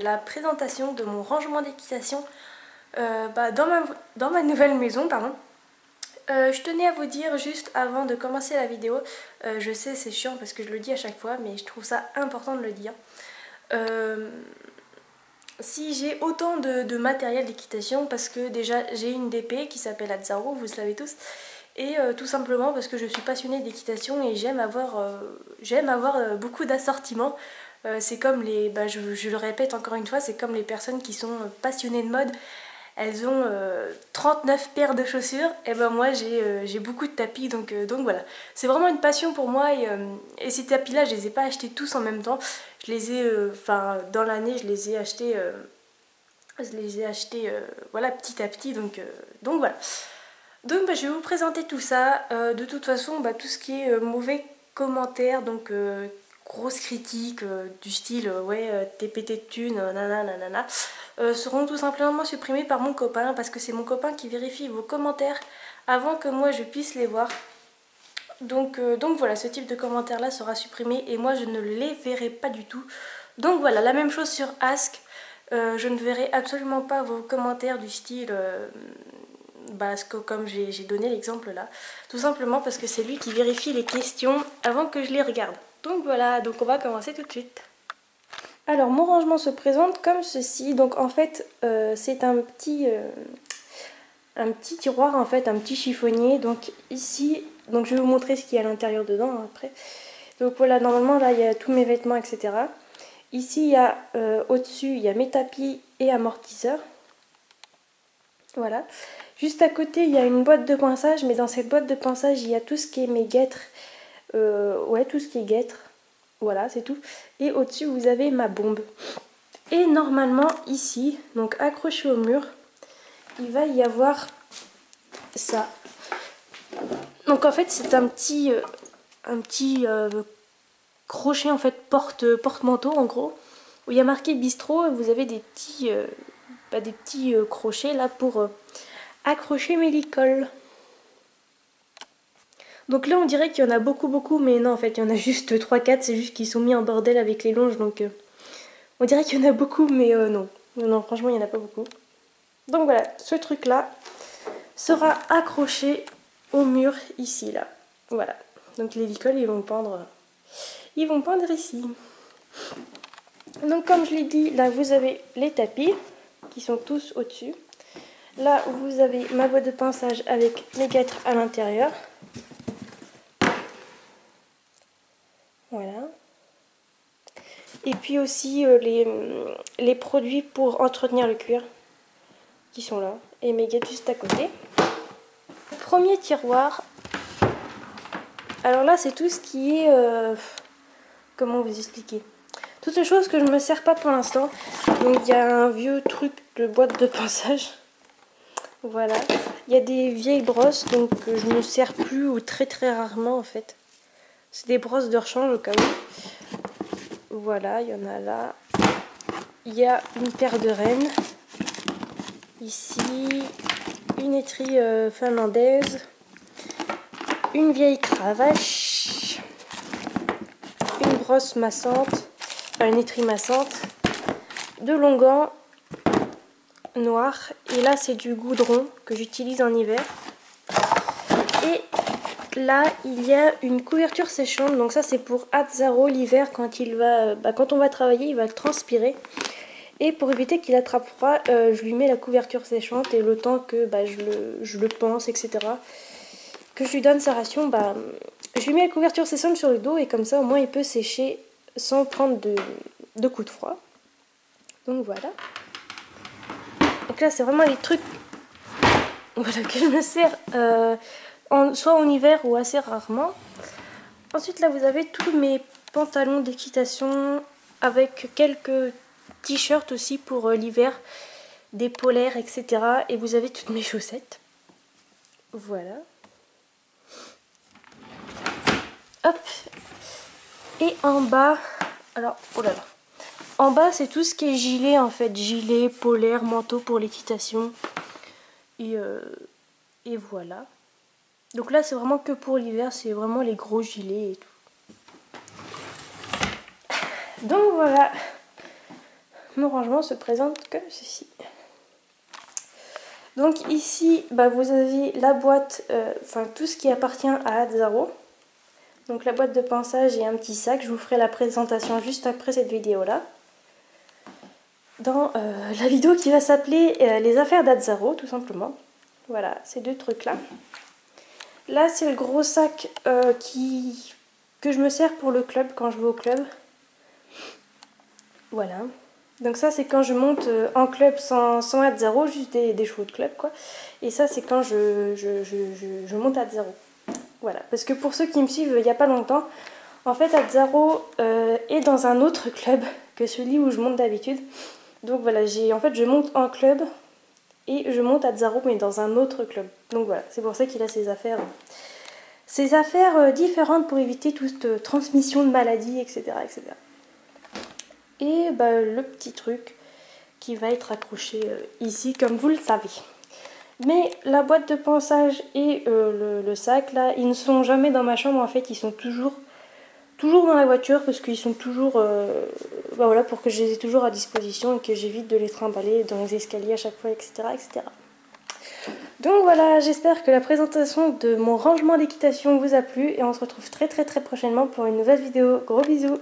la présentation de mon rangement d'équitation dans ma nouvelle maison, pardon. Je tenais à vous dire juste avant de commencer la vidéo, je sais c'est chiant parce que je le dis à chaque fois, mais je trouve ça important de le dire. Si j'ai autant de matériel d'équitation, parce que déjà j'ai une DP qui s'appelle Azzaro, vous le savez tous, et tout simplement parce que je suis passionnée d'équitation et j'aime avoir beaucoup d'assortiments. C'est comme les, je le répète encore une fois, c'est comme les personnes qui sont passionnées de mode. Elles ont 39 paires de chaussures, et ben moi j'ai beaucoup de tapis, donc voilà. C'est vraiment une passion pour moi, et ces tapis là je les ai pas achetés tous en même temps. Je les ai, dans l'année je les ai achetés, voilà, petit à petit, donc voilà. Donc je vais vous présenter tout ça. De toute façon, tout ce qui est mauvais commentaires, donc grosses critiques du style ouais t'es pété de thunes, nanana, seront tout simplement supprimés par mon copain, parce que c'est mon copain qui vérifie vos commentaires avant que moi je puisse les voir. Donc voilà, ce type de commentaire là sera supprimé et moi je ne les verrai pas du tout. Donc voilà, la même chose sur Ask. Je ne verrai absolument pas vos commentaires du style comme j'ai donné l'exemple là. Tout simplement parce que c'est lui qui vérifie les questions avant que je les regarde. Donc voilà, donc on va commencer tout de suite. Alors mon rangement se présente comme ceci. Donc en fait c'est un petit tiroir, en fait, un petit chiffonnier. Donc ici, donc je vais vous montrer ce qu'il y a à l'intérieur dedans après. Donc voilà, normalement là il y a tous mes vêtements, etc. Ici il y a au-dessus il y a mes tapis et amortisseurs. Voilà. Juste à côté il y a une boîte de pinçage, mais dans cette boîte de pinçage il y a tout ce qui est mes guêtres. Ouais, tout ce qui est guêtres. Voilà, c'est tout. Et au-dessus vous avez ma bombe. Et normalement ici, donc accroché au mur, il va y avoir ça. Donc en fait c'est un petit crochet, en fait porte-manteau en gros, où il y a marqué bistrot, et vous avez des petits crochets là pour accrocher mes licoles. Donc là on dirait qu'il y en a beaucoup, mais non en fait il y en a juste 3-4, c'est juste qu'ils sont mis en bordel avec les longes, donc on dirait qu'il y en a beaucoup, mais non, franchement il n'y en a pas beaucoup. Donc voilà, ce truc là sera accroché au mur ici là, voilà. Donc les licoles ils vont pendre ici. Donc comme je l'ai dit, là vous avez les tapis qui sont tous au-dessus. Là vous avez ma boîte de pinçage avec mes guêtres à l'intérieur. Voilà. Et puis aussi les produits pour entretenir le cuir qui sont là. Et mes guêtres juste à côté. Le premier tiroir. Alors là c'est tout ce qui est... comment vous expliquer? Toutes les choses que je ne me sers pas pour l'instant. Donc il y a un vieux truc de boîte de pinçage. Voilà. Il y a des vieilles brosses donc que je ne sers plus, ou très rarement en fait. C'est des brosses de rechange au cas où. Voilà, il y en a là. Il y a une paire de rennes. Ici, une étrie finlandaise. Une vieille cravache. Une brosse massante. Enfin, une étrie massante. De longs gants noirs. Et là, c'est du goudron que j'utilise en hiver. Et là, il y a une couverture séchante. Donc ça, c'est pour Azzaro l'hiver quand quand on va travailler, il va transpirer. Et pour éviter qu'il attrape froid, je lui mets la couverture séchante, et le temps que je le pense, etc., que je lui donne sa ration, je lui mets la couverture séchante sur le dos, et comme ça au moins il peut sécher sans prendre de coups de froid. Donc voilà. Donc là c'est vraiment les trucs voilà, que je me sers soit en hiver ou assez rarement. Ensuite là vous avez tous mes pantalons d'équitation avec quelques t-shirts aussi pour l'hiver, des polaires, etc. Et vous avez toutes mes chaussettes. Voilà. Hop. Et en bas, alors, oh là là. En bas, c'est tout ce qui est gilet en fait. Gilet, polaire, manteau pour l'équitation. Et voilà. Donc là, c'est vraiment que pour l'hiver. C'est vraiment les gros gilets et tout. Donc voilà. mon rangement se présente comme ceci. Donc ici, vous avez la boîte, enfin tout ce qui appartient à Azzaro. Donc la boîte de pinçage et un petit sac. Je vous ferai la présentation juste après cette vidéo-là. Dans la vidéo qui va s'appeler les affaires d'Azzaro, tout simplement. Voilà, ces deux trucs-là. Là, c'est le gros sac que je me sers pour le club, quand je vais au club. Voilà. Donc ça, c'est quand je monte en club sans Azzaro, juste des chevaux de club, quoi. Et ça, c'est quand je monte Azzaro. Voilà. Parce que pour ceux qui me suivent il n'y a pas longtemps, en fait, Azzaro est dans un autre club que celui où je monte d'habitude. Donc voilà, en fait, je monte en club et je monte Azzaro, mais dans un autre club. Donc voilà, c'est pour ça qu'il a ses affaires différentes pour éviter toute transmission de maladies, etc. etc. Et le petit truc qui va être accroché ici, comme vous le savez. Mais la boîte de pinçage et le sac, là, ils ne sont jamais dans ma chambre. En fait, ils sont toujours dans la voiture parce qu'ils sont toujours... voilà, pour que je les ai toujours à disposition et que j'évite de les trimballer dans les escaliers à chaque fois, etc. etc. Donc voilà, j'espère que la présentation de mon rangement d'équitation vous a plu et on se retrouve très prochainement pour une nouvelle vidéo. Gros bisous!